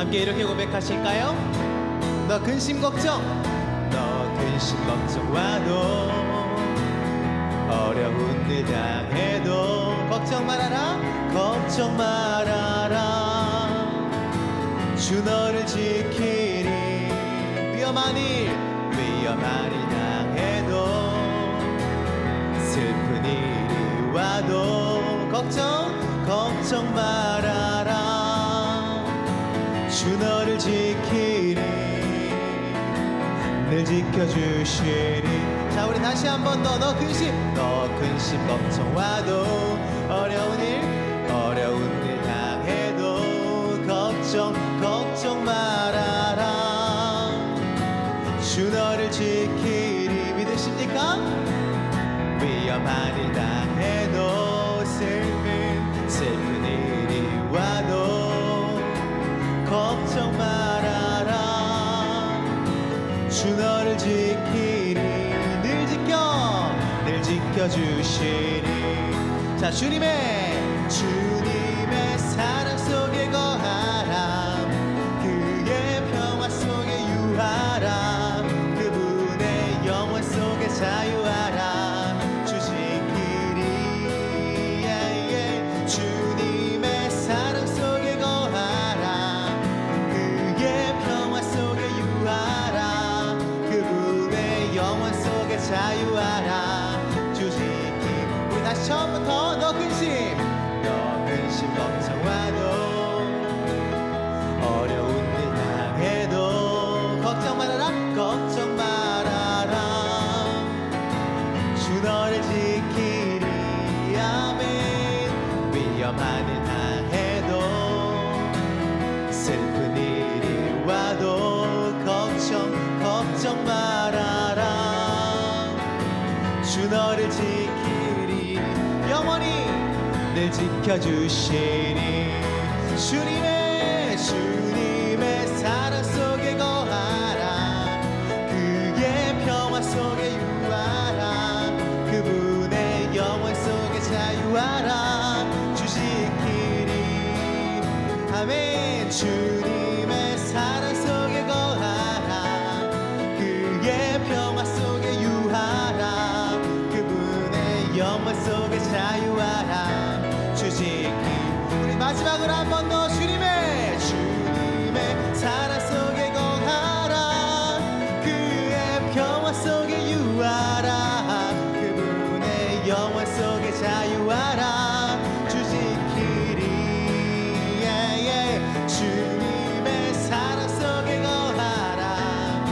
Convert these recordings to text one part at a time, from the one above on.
함께 이렇게 고백하실까요? 너 근심 걱정, 너 근심 걱정와도 어려운 일 당해도 걱정 말아라, 걱정 말아라. 주 너를 지키리. 위험한 일 당해도 슬픈 일이 와도 걱정 말아라. 주 너를 지키리, 늘 지켜주시리. 자, 우리 다시 한 번 더. 너 근심 걱정 와도 어려운 일 당해도 걱정 말아라. 주 너를 지키리. 믿으십니까? 위험한 일 당해도 슬픈 일이 와도 걱정 말아라. 주 너를 지키리. 늘 지켜주시리. 자, 주님의 사랑 속에 거하라. 그의 평화 속에 유하라. 그분의 영원 속에 자유하라. 주 지키리. 주님의 사랑 속에 거하라. 그의 평화 속에 유하라. 그분의 영원 속에 자유하라. 주 지키리. 우리 다시 처음부터. 너 근심 걱정 와도 어려운 일 당해도 걱정 말아라. 주 너를 지키리. 아멘. 위험한 일 당해도 슬픈 일이 와도 걱정 말아라. 주 너를 지키리. 영원히 늘 지켜주시니. 주님의 사랑 속에 거하라. 그의 평화 속에 유하라. 그분의 영원 속에 자유하라. 주 지키리. 아멘. 주님의 사랑 속에 거하라. 그의 평화 속에 유하라. 그분의 영원 속에 자유하라. 주 지키리. 우리 마지막으로 한 번 더. 주님의 사랑 속에 거하라. 그의 평화 속에 유하라. 그분의 영원 속에 자유하라. 주 지키리. 주님의 사랑 속에 거하라.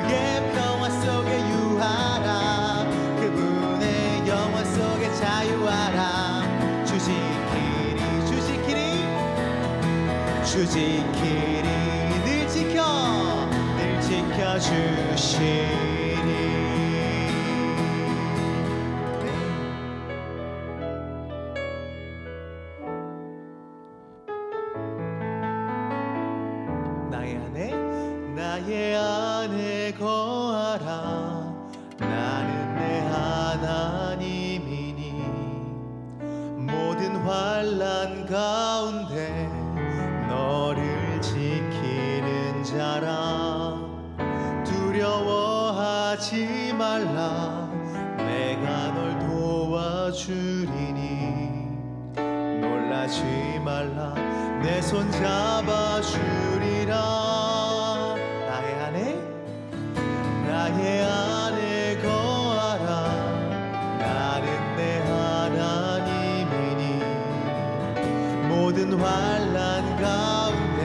그의 평화 속에 유하라. 그분의 영원 속에 자유하라. 주 지키리. 늘 지켜주시니. 나의 안에 거하라. 나는 내 하나님이니. 모든 환난 가운데 너를 지키는 자라. 두려워하지 말라. 내가 널 도와주리니. 놀라지 말라. 내 손 잡아주리라. 나의 안에 거하라. 나는 내 하나님이니. 모든 환난 가운데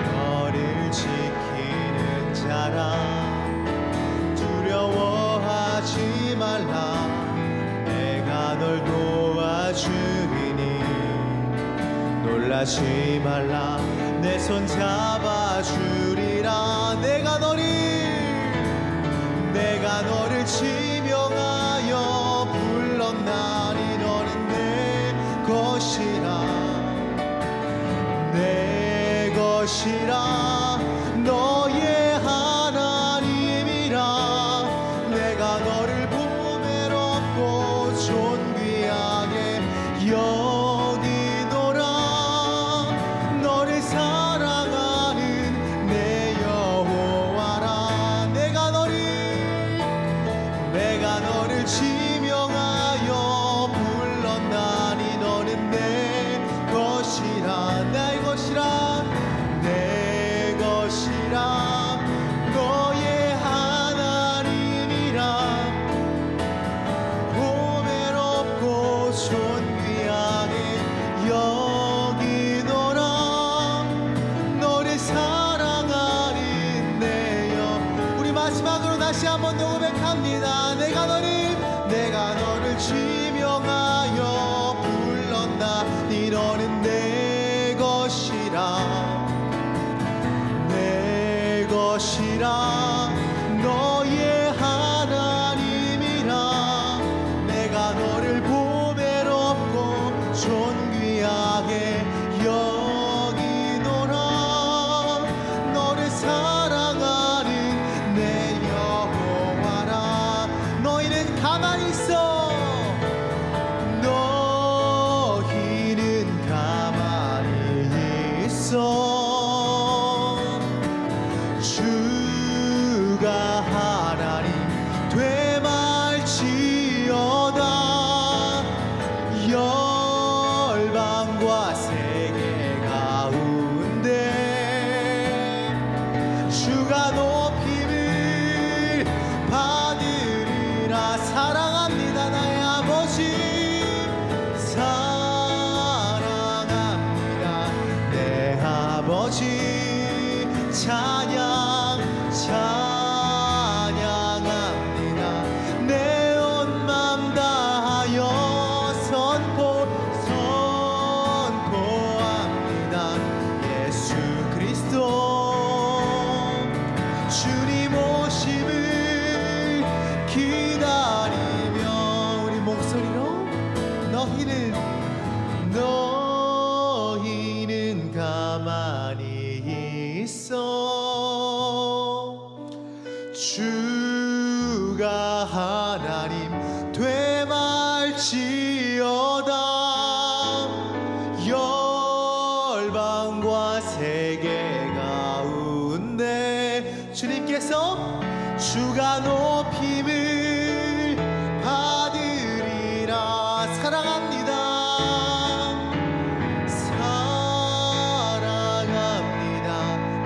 너를 지키는 자라. 두려워하지 말라. 내가 널 도와주리니. 놀라지 말라. 내 손 잡아주리라. 내가 너를 지명하여 불렀나니. 너는 내 것이라. 너의 하나님이라. 내가 너를 보배롭고 존귀하게 여기노라. 너를 사랑 마지막으로 다시 한번 더 고백합니다. 내가 너를 지명하여 불렀다. 너는 내 것이라 내 것이라 너의 하나님이라. 내가 너를 보배롭고 존귀하게 여기노라. 너를 사랑하는 내 여호와라. 너희는 가만히 있어. 너희는 가만히 있어. 주가 하나님 되말지어다. 열방과 세계 가운데 주가 높임을 받으리라. 사랑합니다 나의 아버지. 사랑합니다 내 아버지. 찬양합니다. 내 온 맘 다하여 선포합니다. 예수 그리스도 주님 오심을 기다리며 우리 목소리로 너희는 가만히 있어. 주가 하나님 되말지어다. 열방과 세계 가운데 주님께서 주가 높임을 받으리라. 사랑합니다. 사랑합니다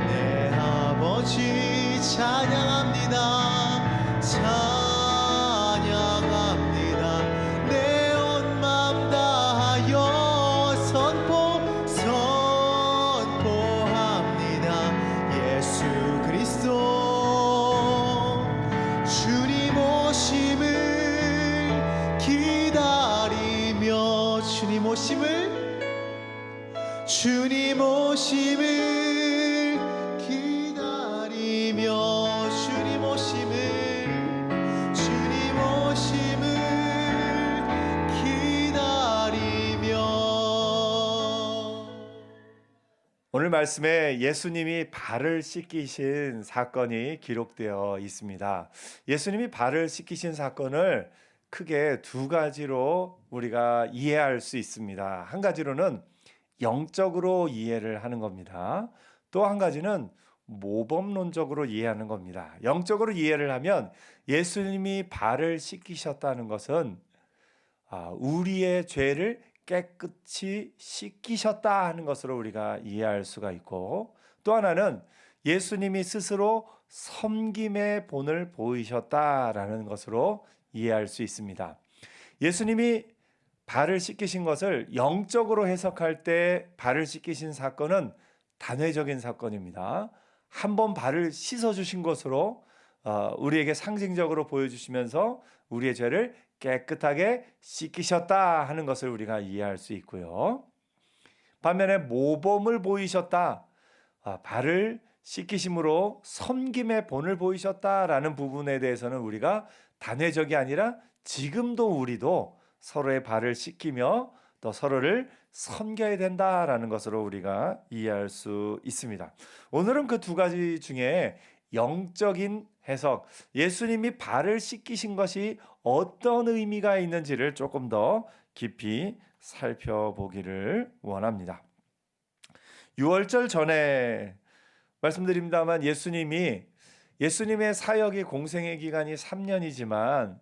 내 아버지. 찬양합니다. 찬양합니다. 내 온 맘 다하여 선포합니다. 예수 그리스도 주님 오심을 기다리며 주님 오심을 기다리며 주님 오심을 기다리며. 오늘 말씀에 예수님이 발을 씻기신 사건이 기록되어 있습니다. 예수님이 발을 씻기신 사건을 크게 두 가지로 우리가 이해할 수 있습니다. 한 가지로는 영적으로 이해를 하는 겁니다. 또 한 가지는 모범론적으로 이해하는 겁니다. 영적으로 이해를 하면 예수님이 발을 씻기셨다는 것은 우리의 죄를 깨끗이 씻기셨다 하는 것으로 우리가 이해할 수가 있고, 또 하나는 예수님이 스스로 섬김의 본을 보이셨다라는 것으로 이해할 수 있습니다. 예수님이 발을 씻기신 것을 영적으로 해석할 때 발을 씻기신 사건은 단회적인 사건입니다. 한번 발을 씻어주신 것으로 우리에게 상징적으로 보여주시면서 우리의 죄를 깨끗하게 씻기셨다 하는 것을 우리가 이해할 수 있고요. 반면에 모범을 보이셨다, 발을 씻기심으로 섬김의 본을 보이셨다라는 부분에 대해서는 우리가 단회적이 아니라 지금도 우리도 서로의 발을 씻기며 또 서로를 섬겨야 된다라는 것으로 우리가 이해할 수 있습니다. 오늘은 그 두 가지 중에 영적인 해석, 예수님이 발을 씻기신 것이 어떤 의미가 있는지를 조금 더 깊이 살펴보기를 원합니다. 유월절 전에 말씀드립니다만 예수님의 사역이 공생의 기간이 3년이지만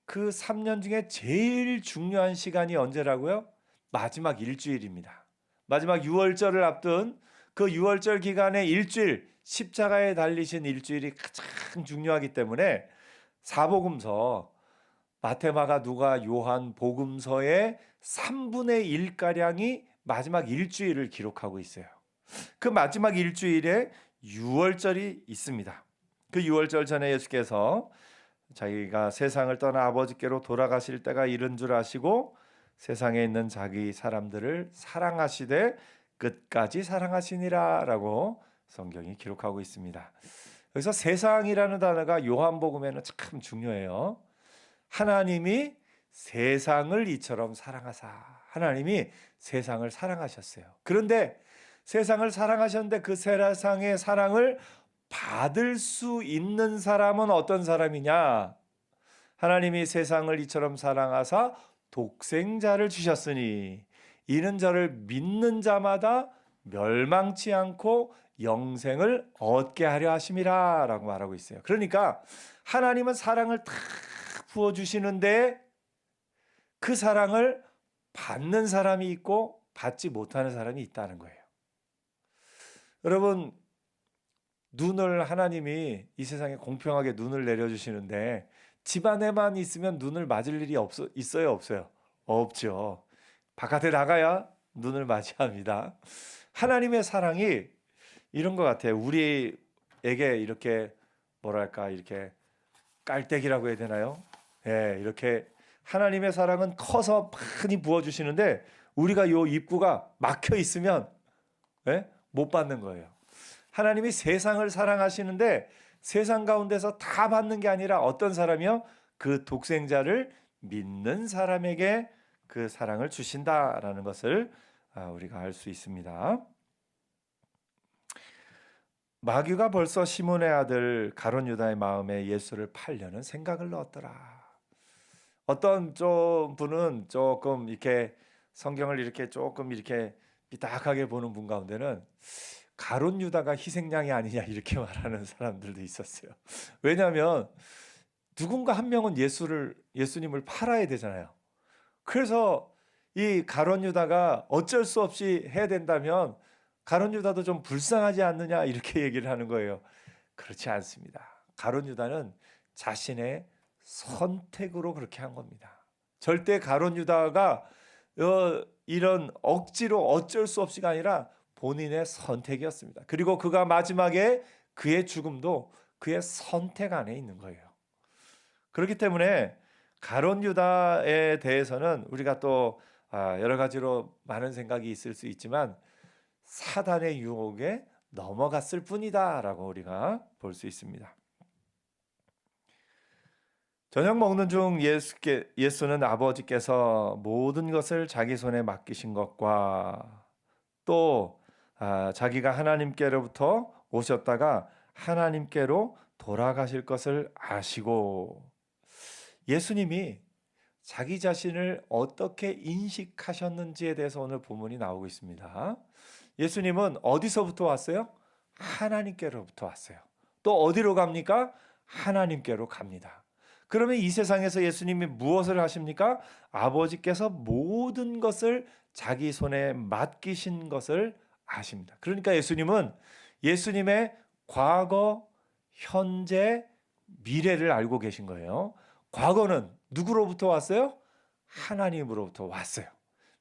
그 3년 중에 제일 중요한 시간이 언제라고요? 마지막 일주일입니다. 마지막 유월절을 앞둔 그 유월절 기간의 일주일, 십자가에 달리신 일주일이 가장 중요하기 때문에 사복음서, 마태, 마가, 누가, 요한 복음서의 3분의 1가량이 마지막 일주일을 기록하고 있어요. 그 마지막 일주일에 유월절이 있습니다. 그 유월절 전에 예수께서 자기가 세상을 떠나 아버지께로 돌아가실 때가 이른 줄 아시고 세상에 있는 자기 사람들을 사랑하시되 끝까지 사랑하시니라라고 성경이 기록하고 있습니다. 여기서 세상이라는 단어가 요한복음에는 참 중요해요. 하나님이 세상을 이처럼 사랑하사, 하나님이 세상을 사랑하셨어요. 그런데 세상을 사랑하셨는데 그 세상의 사랑을 받을 수 있는 사람은 어떤 사람이냐? 하나님이 세상을 이처럼 사랑하사 독생자를 주셨으니 이는 저를 믿는 자마다 멸망치 않고 영생을 얻게 하려 하심이라 라고 말하고 있어요. 그러니까 하나님은 사랑을 다 부어주시는데 그 사랑을 받는 사람이 있고 받지 못하는 사람이 있다는 거예요. 여러분, 눈을 하나님이 이 세상에 공평하게 눈을 내려주시는데 집안에만 있으면 눈을 맞을 일이 있어요, 없어요? 없죠. 바깥에 나가야 눈을 맞이합니다. 하나님의 사랑이 이런 것 같아요. 우리에게 이렇게 뭐랄까 이렇게 깔때기라고 해야 되나요? 예, 이렇게 하나님의 사랑은 커서 많이 부어주시는데 우리가 요 입구가 막혀 있으면 못 받는 거예요. 하나님이 세상을 사랑하시는데 세상 가운데서 다 받는 게 아니라 어떤 사람이요? 그 독생자를 믿는 사람에게 그 사랑을 주신다라는 것을 우리가 알 수 있습니다. 마귀가 벌써 시몬의 아들 가룟 유다의 마음에 예수를 팔려는 생각을 넣었더라. 어떤 분은 조금 이렇게 성경을 이렇게 조금 이렇게 삐딱하게 보는 분 가운데는 가룟 유다가 희생양이 아니냐 이렇게 말하는 사람들도 있었어요. 왜냐하면 누군가 한 명은 예수님을 팔아야 되잖아요. 그래서 이 가룟 유다가 어쩔 수 없이 해야 된다면 가룟 유다도 좀 불쌍하지 않느냐 이렇게 얘기를 하는 거예요. 그렇지 않습니다. 가룟 유다는 자신의 선택으로 그렇게 한 겁니다. 절대 가룟 유다가 이런 억지로 어쩔 수 없이가 아니라 본인의 선택이었습니다. 그리고 그가 마지막에 그의 죽음도 그의 선택 안에 있는 거예요. 그렇기 때문에 가룟 유다에 대해서는 우리가 또 여러 가지로 많은 생각이 있을 수 있지만 사단의 유혹에 넘어갔을 뿐이다라고 우리가 볼 수 있습니다. 저녁 먹는 중 예수는 아버지께서 모든 것을 자기 손에 맡기신 것과 또 자기가 하나님께로부터 오셨다가 하나님께로 돌아가실 것을 아시고 예수님이 자기 자신을 어떻게 인식하셨는지에 대해서 오늘 본문이 나오고 있습니다. 예수님은 어디서부터 왔어요? 하나님께로부터 왔어요. 또 어디로 갑니까? 하나님께로 갑니다. 그러면 이 세상에서 예수님이 무엇을 하십니까? 아버지께서 모든 것을 자기 손에 맡기신 것을 아십니다. 그러니까 예수님은 예수님의 과거, 현재, 미래를 알고 계신 거예요. 과거는 누구로부터 왔어요? 하나님으로부터 왔어요.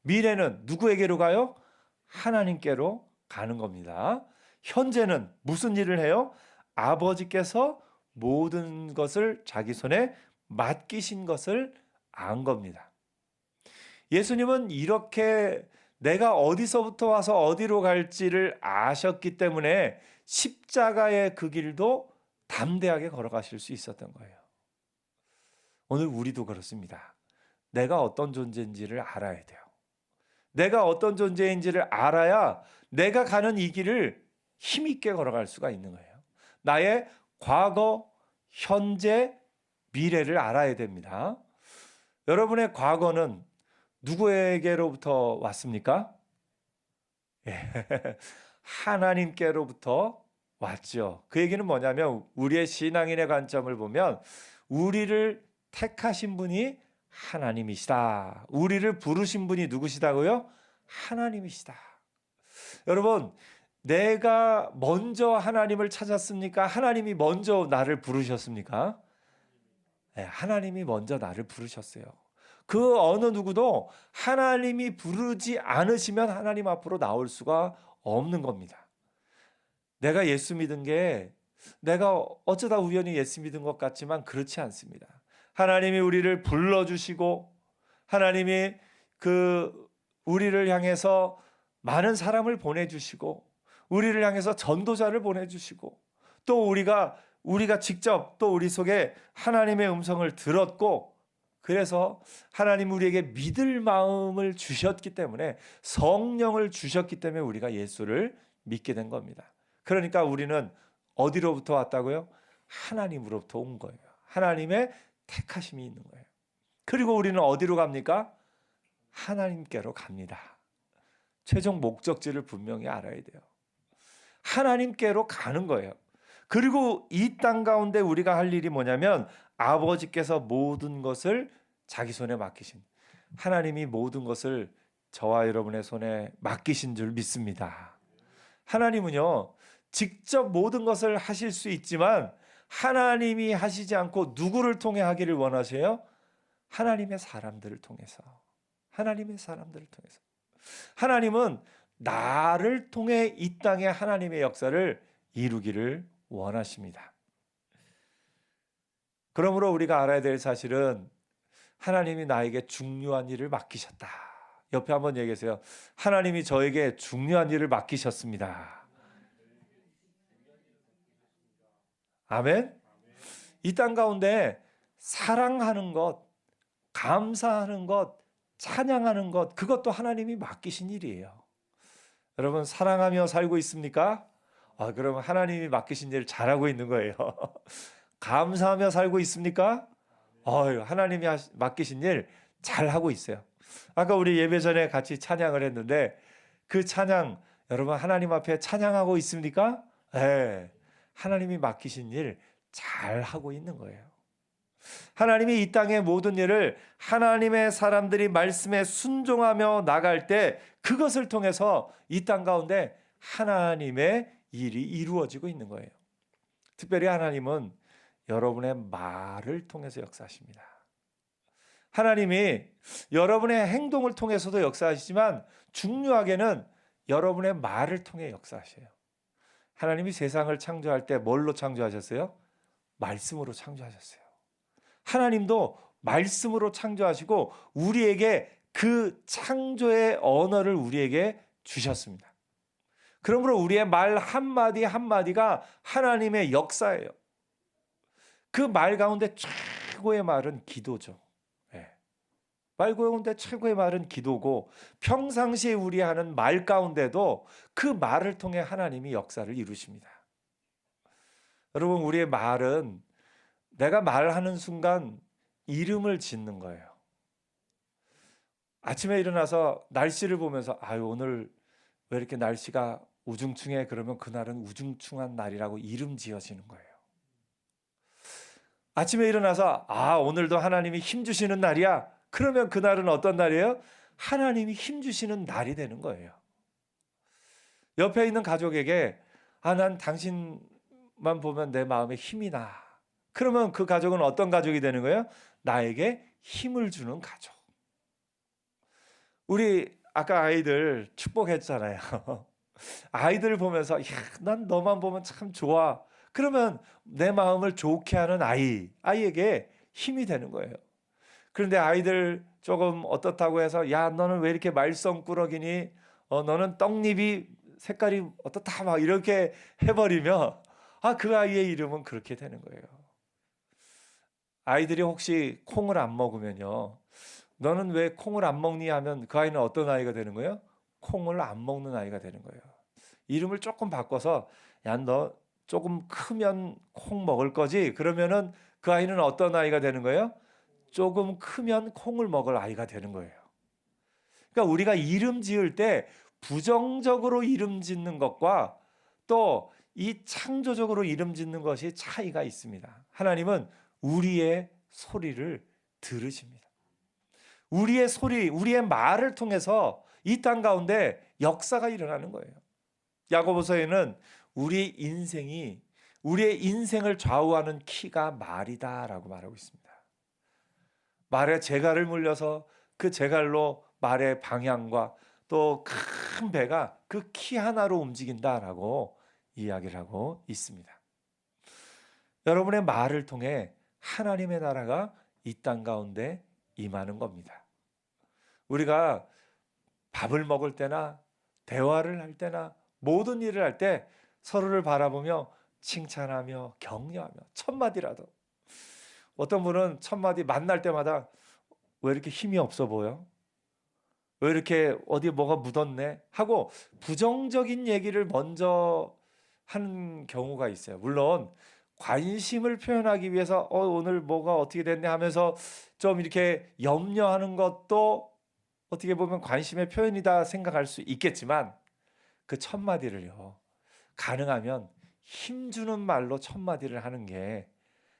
미래는 누구에게로 가요? 하나님께로 가는 겁니다. 현재는 무슨 일을 해요? 아버지께서 모든 것을 자기 손에 맡기신 것을 안 겁니다. 예수님은 이렇게 내가 어디서부터 와서 어디로 갈지를 아셨기 때문에 십자가의 그 길도 담대하게 걸어가실 수 있었던 거예요. 오늘 우리도 그렇습니다. 내가 어떤 존재인지를 알아야 돼요. 내가 어떤 존재인지를 알아야 내가 가는 이 길을 힘있게 걸어갈 수가 있는 거예요. 나의 과거, 현재, 미래를 알아야 됩니다. 여러분의 과거는 누구에게로부터 왔습니까? 하나님께로부터 왔죠. 그 얘기는 뭐냐면 우리의 신앙인의 관점을 보면 우리를 택하신 분이 하나님이시다. 우리를 부르신 분이 누구시다고요? 하나님이시다. 여러분, 내가 먼저 하나님을 찾았습니까? 하나님이 먼저 나를 부르셨습니까? 네, 하나님이 먼저 나를 부르셨어요. 그 어느 누구도 하나님이 부르지 않으시면 하나님 앞으로 나올 수가 없는 겁니다. 내가 예수 믿은 게 내가 어쩌다 우연히 예수 믿은 것 같지만 그렇지 않습니다. 하나님이 우리를 불러주시고 하나님이 우리를 향해서 많은 사람을 보내주시고 우리를 향해서 전도자를 보내주시고 또 우리가 직접 또 우리 속에 하나님의 음성을 들었고 그래서 하나님 우리에게 믿을 마음을 주셨기 때문에 성령을 주셨기 때문에 우리가 예수를 믿게 된 겁니다. 그러니까 우리는 어디로부터 왔다고요? 하나님으로부터 온 거예요. 하나님의 택하심이 있는 거예요. 그리고 우리는 어디로 갑니까? 하나님께로 갑니다. 최종 목적지를 분명히 알아야 돼요. 하나님께로 가는 거예요. 그리고 이 땅 가운데 우리가 할 일이 뭐냐면 아버지께서 모든 것을 자기 손에 맡기신 하나님이 모든 것을 저와 여러분의 손에 맡기신 줄 믿습니다. 하나님은요 직접 모든 것을 하실 수 있지만 하나님이 하시지 않고 누구를 통해 하기를 원하세요? 하나님의 사람들을 통해서. 하나님의 사람들을 통해서. 하나님은 나를 통해 이 땅에 하나님의 역사를 이루기를 원하십니다. 그러므로 우리가 알아야 될 사실은 하나님이 나에게 중요한 일을 맡기셨다. 옆에 한번 얘기하세요. 하나님이 저에게 중요한 일을 맡기셨습니다. 아멘. 이 땅 가운데 사랑하는 것, 감사하는 것, 찬양하는 것, 그것도 하나님이 맡기신 일이에요. 여러분 사랑하며 살고 있습니까? 그러면 하나님이 맡기신 일을 잘하고 있는 거예요. 감사하며 살고 있습니까? 하나님이 맡기신 일 잘하고 있어요. 아까 우리 예배 전에 같이 찬양을 했는데 그 찬양 여러분 하나님 앞에 찬양하고 있습니까? 네. 하나님이 맡기신 일 잘하고 있는 거예요. 하나님이 이 땅의 모든 일을 하나님의 사람들이 말씀에 순종하며 나갈 때 그것을 통해서 이 땅 가운데 하나님의 일이 이루어지고 있는 거예요. 특별히 하나님은 여러분의 말을 통해서 역사하십니다. 하나님이 여러분의 행동을 통해서도 역사하시지만 중요하게는 여러분의 말을 통해 역사하셔요. 하나님이 세상을 창조할 때 뭘로 창조하셨어요? 말씀으로 창조하셨어요. 하나님도 말씀으로 창조하시고 우리에게 그 창조의 언어를 우리에게 주셨습니다. 그러므로 우리의 말 한마디 한마디가 하나님의 역사예요. 그 말 가운데 최고의 말은 기도죠. 말 가운데 최고의 말은 기도고 평상시에 우리 하는 말 가운데도 그 말을 통해 하나님이 역사를 이루십니다. 여러분 우리의 말은 내가 말하는 순간 이름을 짓는 거예요. 아침에 일어나서 날씨를 보면서 오늘 왜 이렇게 날씨가 우중충해? 그러면 그날은 우중충한 날이라고 이름 지어지는 거예요. 아침에 일어나서 오늘도 하나님이 힘 주시는 날이야. 그러면 그날은 어떤 날이에요? 하나님이 힘 주시는 날이 되는 거예요. 옆에 있는 가족에게 난 당신만 보면 내 마음에 힘이 나. 그러면 그 가족은 어떤 가족이 되는 거예요? 나에게 힘을 주는 가족. 우리 아까 아이들 축복했잖아요. 아이들을 보면서 난 너만 보면 참 좋아. 그러면 내 마음을 좋게 하는 아이에게 힘이 되는 거예요. 그런데 아이들 조금 어떻다고 해서 너는 왜 이렇게 말썽꾸러기니? 너는 떡잎이 색깔이 어떻다 막 이렇게 해버리면 그 아이의 이름은 그렇게 되는 거예요. 아이들이 혹시 콩을 안 먹으면요. 너는 왜 콩을 안 먹니 하면 그 아이는 어떤 아이가 되는 거예요? 콩을 안 먹는 아이가 되는 거예요. 이름을 조금 바꿔서 너 조금 크면 콩 먹을 거지? 그러면은 그 아이는 어떤 아이가 되는 거예요? 조금 크면 콩을 먹을 아이가 되는 거예요. 그러니까 우리가 이름 지을 때 부정적으로 이름 짓는 것과 또 이 창조적으로 이름 짓는 것이 차이가 있습니다. 하나님은 우리의 소리를 들으십니다. 우리의 소리, 우리의 말을 통해서 이 땅 가운데 역사가 일어나는 거예요. 야고보서에는 우리의 인생을 좌우하는 키가 말이다라고 말하고 있습니다. 말에 재갈을 물려서 그 재갈로 말의 방향과 또 큰 배가 그 키 하나로 움직인다라고 이야기를 하고 있습니다. 여러분의 말을 통해 하나님의 나라가 이 땅 가운데 임하는 겁니다. 우리가 밥을 먹을 때나 대화를 할 때나 모든 일을 할 때 서로를 바라보며 칭찬하며 격려하며 첫마디라도, 어떤 분은 첫마디 만날 때마다 왜 이렇게 힘이 없어 보여? 왜 이렇게 어디에 뭐가 묻었네? 하고 부정적인 얘기를 먼저 하는 경우가 있어요. 물론 관심을 표현하기 위해서 오늘 뭐가 어떻게 됐네 하면서 좀 이렇게 염려하는 것도 어떻게 보면 관심의 표현이다 생각할 수 있겠지만, 그 첫마디를요, 가능하면 힘주는 말로 첫마디를 하는 게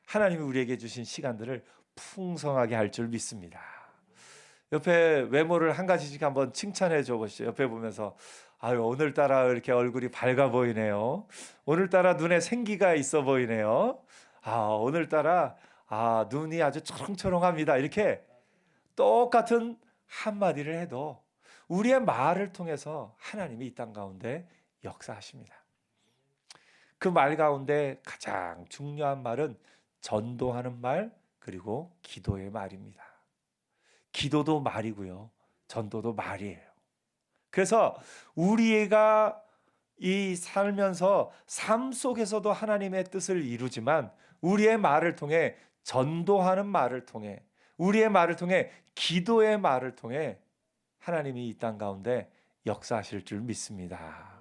하나님이 우리에게 주신 시간들을 풍성하게 할 줄 믿습니다. 옆에 외모를 한 가지씩 한번 칭찬해 줘 보시죠. 옆에 보면서 아유, 오늘따라 이렇게 얼굴이 밝아 보이네요. 오늘따라 눈에 생기가 있어 보이네요. 오늘따라 눈이 아주 초롱초롱합니다. 이렇게 똑같은 한마디를 해도 우리의 말을 통해서 하나님이 이 땅 가운데 역사하십니다. 그 말 가운데 가장 중요한 말은 전도하는 말, 그리고 기도의 말입니다. 기도도 말이고요, 전도도 말이에요. 그래서 우리가 이 살면서 삶 속에서도 하나님의 뜻을 이루지만, 우리의 말을 통해, 전도하는 말을 통해, 우리의 말을 통해, 기도의 말을 통해 하나님이 이 땅 가운데 역사하실 줄 믿습니다.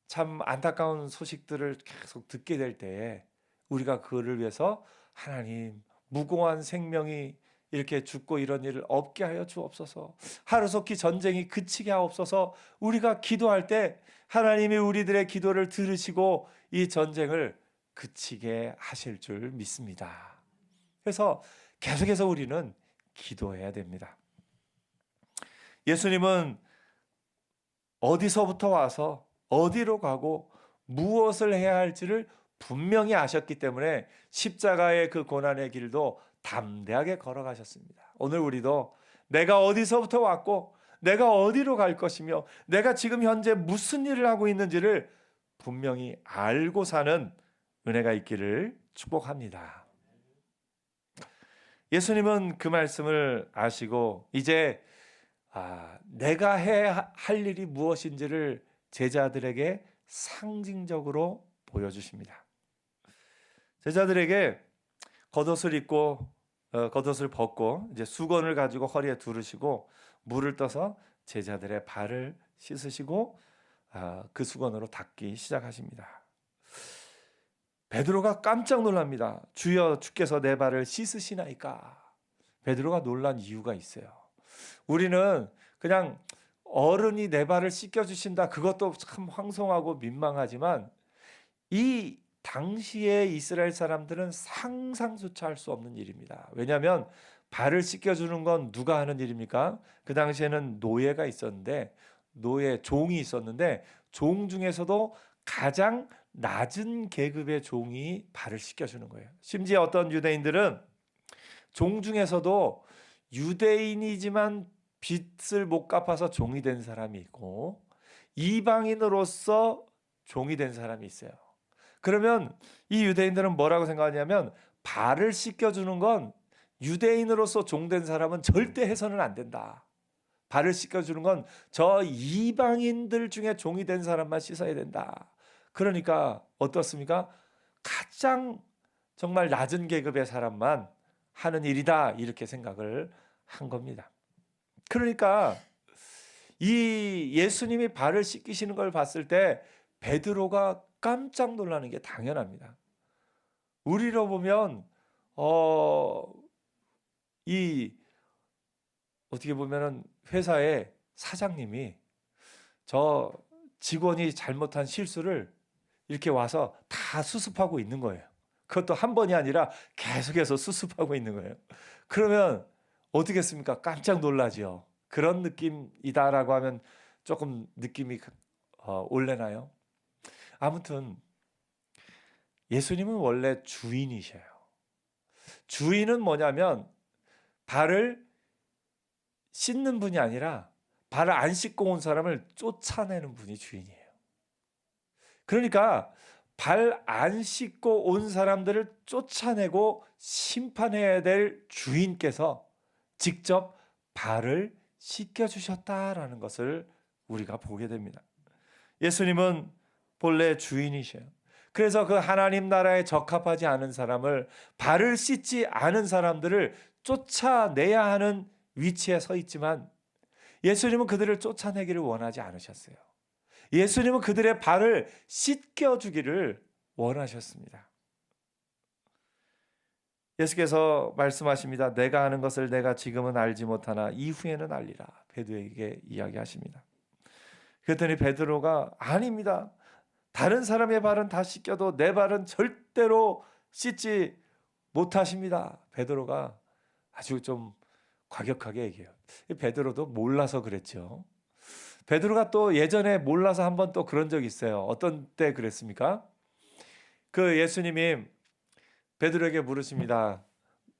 참 안타까운 소식들을 계속 듣게 될 때에 우리가 그를 위해서 하나님, 무고한 생명이 이렇게 죽고 이런 일을 없게 하여 주옵소서, 하루속히 전쟁이 그치게 하옵소서, 우리가 기도할 때 하나님이 우리들의 기도를 들으시고 이 전쟁을 그치게 하실 줄 믿습니다. 그래서 계속해서 우리는 기도해야 됩니다. 예수님은 어디서부터 와서 어디로 가고 무엇을 해야 할지를 분명히 아셨기 때문에 십자가의 그 고난의 길도 담대하게 걸어가셨습니다. 오늘 우리도 내가 어디서부터 왔고 내가 어디로 갈 것이며 내가 지금 현재 무슨 일을 하고 있는지를 분명히 알고 사는 은혜가 있기를 축복합니다. 예수님은 그 말씀을 아시고 이제 내가 해야 할 일이 무엇인지를 제자들에게 상징적으로 보여주십니다. 제자들에게 겉옷을 입고 겉옷을 벗고 이제 수건을 가지고 허리에 두르시고 물을 떠서 제자들의 발을 씻으시고 그 수건으로 닦기 시작하십니다. 베드로가 깜짝 놀랍니다. 주여, 주께서 내 발을 씻으시나이까? 베드로가 놀란 이유가 있어요. 우리는 그냥 어른이 내 발을 씻겨주신다, 그것도 참 황송하고 민망하지만 이 당시에 이스라엘 사람들은 상상조차 할 수 없는 일입니다. 왜냐하면 발을 씻겨주는 건 누가 하는 일입니까? 그 당시에는 노예가 있었는데, 노예, 종이 있었는데 종 중에서도 가장 낮은 계급의 종이 발을 씻겨주는 거예요. 심지어 어떤 유대인들은 종 중에서도 유대인이지만 빚을 못 갚아서 종이 된 사람이 있고 이방인으로서 종이 된 사람이 있어요. 그러면 이 유대인들은 뭐라고 생각하냐면, 발을 씻겨주는 건 유대인으로서 종된 사람은 절대 해서는 안 된다. 발을 씻겨주는 건 저 이방인들 중에 종이 된 사람만 씻어야 된다. 그러니까 어떻습니까? 가장 정말 낮은 계급의 사람만 하는 일이다, 이렇게 생각을 한 겁니다. 그러니까 이 예수님이 발을 씻기시는 걸 봤을 때 베드로가 깜짝 놀라는 게 당연합니다. 우리로 보면 이 어떻게 보면은 회사의 사장님이 저 직원이 잘못한 실수를 이렇게 와서 다 수습하고 있는 거예요. 그것도 한 번이 아니라 계속해서 수습하고 있는 거예요. 그러면 어떻겠습니까? 깜짝 놀라죠. 그런 느낌이다라고 하면 조금 느낌이 올래나요? 아무튼 예수님은 원래 주인이셔요. 주인은 뭐냐면 발을 씻는 분이 아니라 발을 안 씻고 온 사람을 쫓아내는 분이 주인이에요. 그러니까 발 안 씻고 온 사람들을 쫓아내고 심판해야 될 주인께서 직접 발을 씻겨 주셨다라는 것을 우리가 보게 됩니다. 예수님은 본래 주인이셔요. 그래서 그 하나님 나라에 적합하지 않은 사람을, 발을 씻지 않은 사람들을 쫓아내야 하는 위치에 서 있지만 예수님은 그들을 쫓아내기를 원하지 않으셨어요. 예수님은 그들의 발을 씻겨주기를 원하셨습니다. 예수께서 말씀하십니다. 내가 하는 것을 내가 지금은 알지 못하나 이후에는 알리라. 베드로에게 이야기하십니다. 그랬더니 베드로가 아닙니다. 다른 사람의 발은 다 씻겨도 내 발은 절대로 씻지 못하십니다. 베드로가 아주 좀 과격하게 얘기해요. 베드로도 몰라서 그랬죠. 베드로가 또 예전에 몰라서 한번 또 그런 적이 있어요. 어떤 때 그랬습니까? 그 예수님이 베드로에게 물으십니다.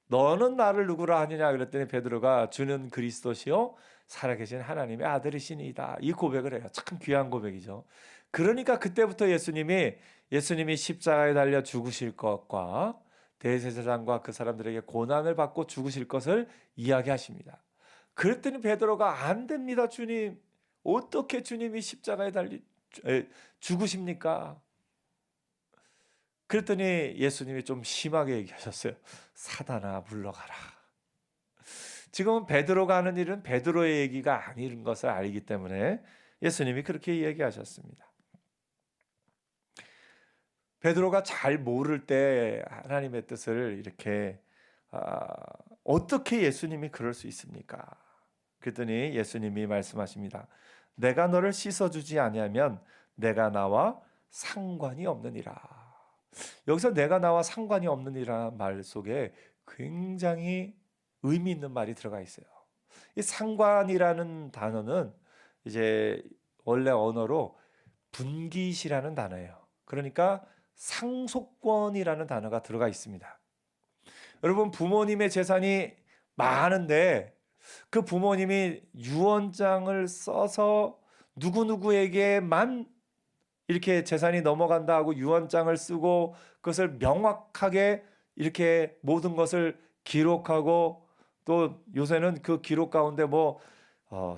너는 나를 누구라 하느냐 그랬더니 베드로가 주는 그리스도시요 살아계신 하나님의 아들이시니이다. 이 고백을 해요. 참 귀한 고백이죠. 그러니까 그때부터 예수님이 십자가에 달려 죽으실 것과 대제사장과 그 사람들에게 고난을 받고 죽으실 것을 이야기하십니다. 그랬더니 베드로가 안 됩니다, 주님. 어떻게 주님이 십자가에 죽으십니까? 그랬더니 예수님이 좀 심하게 얘기하셨어요. 사단아 물러가라. 지금은 베드로가 하는 일은 베드로의 얘기가 아닌 것을 알기 때문에 예수님이 그렇게 얘기하셨습니다. 베드로가 잘 모를 때 하나님의 뜻을 이렇게 어떻게 예수님이 그럴 수 있습니까? 그랬더니 예수님이 말씀하십니다. 내가 너를 씻어주지 아니하면 내가 나와 상관이 없느니라. 여기서 내가 나와 상관이 없느니라 말 속에 굉장히 의미 있는 말이 들어가 있어요. 이 상관이라는 단어는 이제 원래 언어로 분깃이라는 단어예요. 그러니까 상속권이라는 단어가 들어가 있습니다. 여러분 부모님의 재산이 많은데 그 부모님이 유언장을 써서 누구누구에게만 이렇게 재산이 넘어간다 하고 유언장을 쓰고 그것을 명확하게 이렇게 모든 것을 기록하고 또 요새는 그 기록 가운데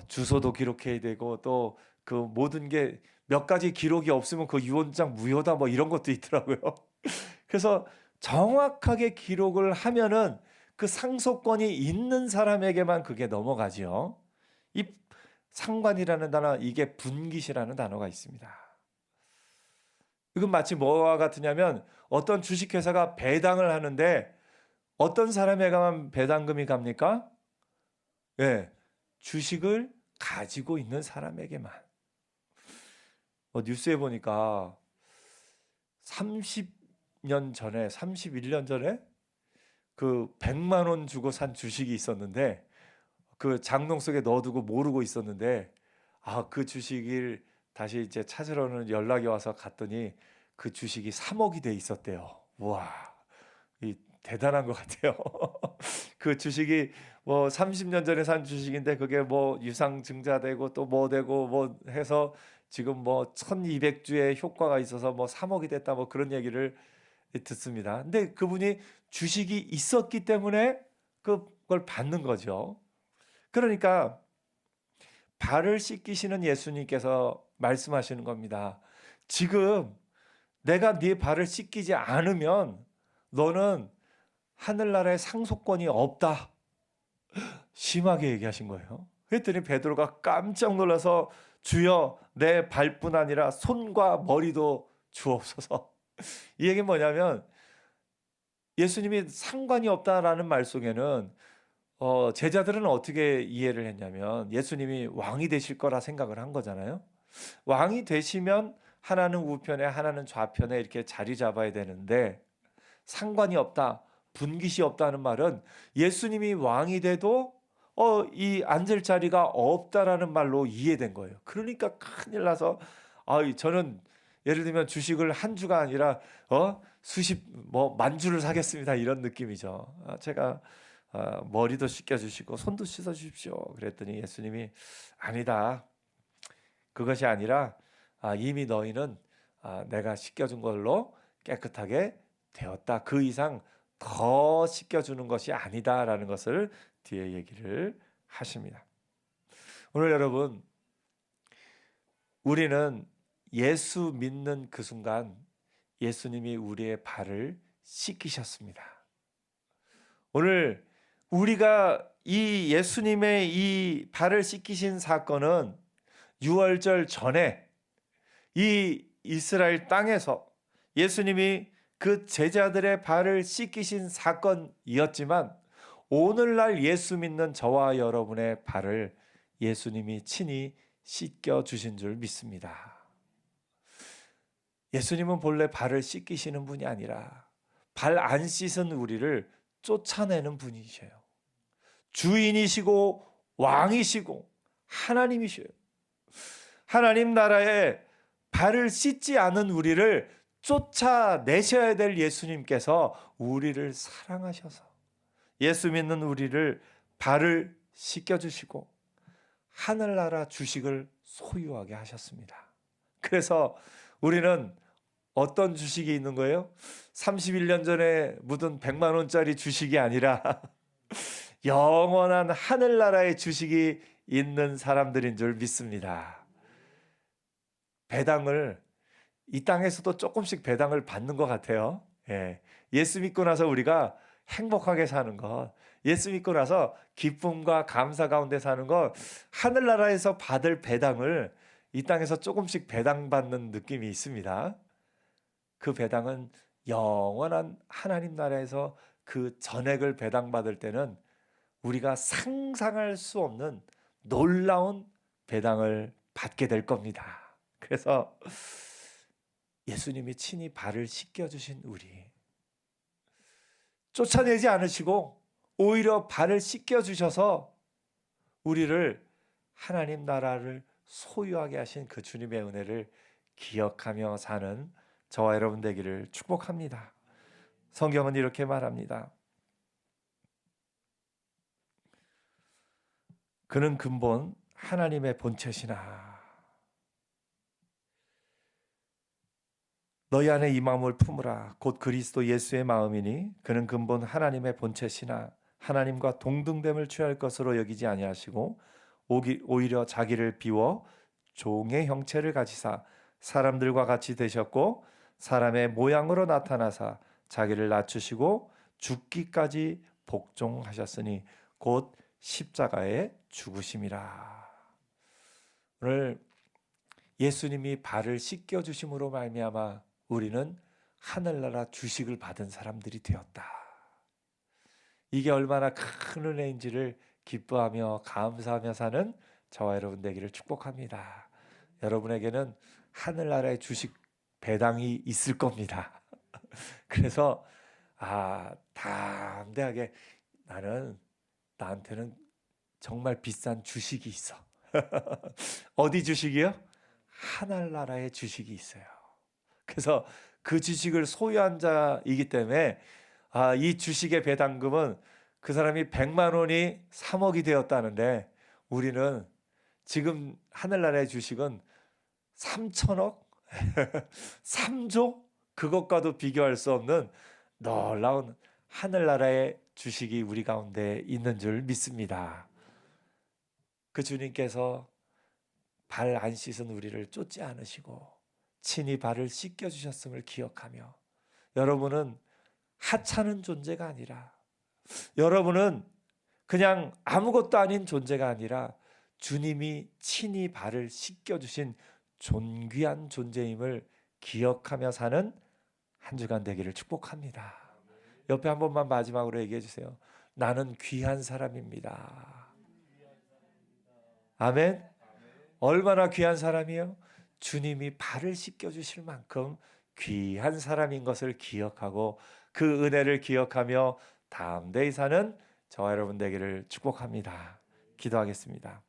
주소도 기록해야 되고 또 그 모든 게 몇 가지 기록이 없으면 그 유언장 무효다 이런 것도 있더라고요. 그래서 정확하게 기록을 하면은 그 상속권이 있는 사람에게만 그게 넘어가지요. 이 상관이라는 단어, 이게 분깃이라는 단어가 있습니다. 이건 마치 뭐와 같으냐면 어떤 주식회사가 배당을 하는데 어떤 사람에게만 배당금이 갑니까? 예, 주식을 가지고 있는 사람에게만. 뉴스에 보니까 30년 전에, 31년 전에 그 100만 원 주고 산 주식이 있었는데 그 장롱 속에 넣어두고 모르고 있었는데 그 주식을 다시 이제 찾으러는 연락이 와서 갔더니 그 주식이 3억이 돼 있었대요. 와, 이 대단한 것 같아요. 그 주식이 30년 전에 산 주식인데 그게 유상증자되고 또 되고 해서 지금 1200주의 효과가 있어서 3억이 됐다 그런 얘기를 듣습니다. 근데 그분이 주식이 있었기 때문에 그걸 받는 거죠. 그러니까 발을 씻기시는 예수님께서 말씀하시는 겁니다. 지금 내가 네 발을 씻기지 않으면 너는 하늘나라에 상속권이 없다. 심하게 얘기하신 거예요. 그랬더니 베드로가 깜짝 놀라서 주여 내 발뿐 아니라 손과 머리도 주옵소서. 이 얘기는 뭐냐면 예수님이 상관이 없다라는 말 속에는 제자들은 어떻게 이해를 했냐면 예수님이 왕이 되실 거라 생각을 한 거잖아요. 왕이 되시면 하나는 우편에 하나는 좌편에 이렇게 자리 잡아야 되는데 상관이 없다, 분깃이 없다는 말은 예수님이 왕이 돼도 이 앉을 자리가 없다라는 말로 이해된 거예요. 그러니까 큰일 나서 저는 예를 들면 주식을 한 주가 아니라 만 주를 사겠습니다 이런 느낌이죠. 제가 머리도 씻겨주시고 손도 씻어주십시오. 그랬더니 예수님이 아니다. 그것이 아니라 이미 너희는 내가 씻겨준 걸로 깨끗하게 되었다. 그 이상 더 씻겨주는 것이 아니다라는 것을 뒤에 얘기를 하십니다. 오늘 여러분, 우리는 예수 믿는 그 순간 예수님이 우리의 발을 씻기셨습니다. 오늘 우리가 이 예수님의 이 발을 씻기신 사건은 유월절 전에 이 이스라엘 땅에서 예수님이 그 제자들의 발을 씻기신 사건이었지만 오늘날 예수 믿는 저와 여러분의 발을 예수님이 친히 씻겨 주신 줄 믿습니다. 예수님은 본래 발을 씻기시는 분이 아니라 발 안 씻은 우리를 쫓아내는 분이셔요. 주인이시고 왕이시고 하나님이셔요. 하나님 나라에 발을 씻지 않은 우리를 쫓아내셔야 될 예수님께서 우리를 사랑하셔서 예수 믿는 우리를 발을 씻겨주시고 하늘나라 주식을 소유하게 하셨습니다. 그래서 우리는 어떤 주식이 있는 거예요? 31년 전에 묻은 100만 원짜리 주식이 아니라 영원한 하늘나라의 주식이 있는 사람들인 줄 믿습니다. 배당을 이 땅에서도 조금씩 배당을 받는 것 같아요. 예수 믿고 나서 우리가 행복하게 사는 것, 예수 믿고 나서 기쁨과 감사 가운데 사는 것, 하늘나라에서 받을 배당을 이 땅에서 조금씩 배당받는 느낌이 있습니다. 그 배당은 영원한 하나님 나라에서 그 전액을 배당받을 때는 우리가 상상할 수 없는 놀라운 배당을 받게 될 겁니다. 그래서 예수님이 친히 발을 씻겨주신 우리, 쫓아내지 않으시고 오히려 발을 씻겨주셔서 우리를 하나님 나라를 소유하게 하신 그 주님의 은혜를 기억하며 사는 저와 여러분 되기를 축복합니다. 성경은 이렇게 말합니다. 그는 근본 하나님의 본체시나 너희 안에 이 마음을 품으라. 곧 그리스도 예수의 마음이니 그는 근본 하나님의 본체시나 하나님과 동등됨을 취할 것으로 여기지 아니하시고 오히려 자기를 비워 종의 형체를 가지사 사람들과 같이 되셨고 사람의 모양으로 나타나사 자기를 낮추시고 죽기까지 복종하셨으니 곧 십자가에 죽으심이라. 오늘 예수님이 발을 씻겨주심으로 말미암아 우리는 하늘나라 주식을 받은 사람들이 되었다. 이게 얼마나 큰 은혜인지를 기뻐하며 감사하며 사는 저와 여러분 되기를 축복합니다. 여러분에게는 하늘나라의 주식 배당이 있을 겁니다. 그래서 담대하게 나한테는 정말 비싼 주식이 있어. 어디 주식이요? 하늘나라의 주식이 있어요. 그래서 그 주식을 소유한 자이기 때문에 이 주식의 배당금은 그 사람이 100만 원이 3억이 되었다는데 우리는 지금 하늘나라의 주식은 3천억? 3조? 그것과도 비교할 수 없는 놀라운 하늘나라의 주식이 우리 가운데 있는 줄 믿습니다. 그 주님께서 발 안 씻은 우리를 쫓지 않으시고 친히 발을 씻겨주셨음을 기억하며 여러분은 하찮은 존재가 아니라 여러분은 그냥 아무것도 아닌 존재가 아니라 주님이 친히 발을 씻겨주신 존귀한 존재임을 기억하며 사는 한 주간 되기를 축복합니다. 옆에 한 번만 마지막으로 얘기해 주세요. 나는 귀한 사람입니다. 아멘. 얼마나 귀한 사람이요? 주님이 발을 씻겨주실 만큼 귀한 사람인 것을 기억하고 그 은혜를 기억하며 담대히 사는 저와 여러분 되기를 축복합니다. 기도하겠습니다.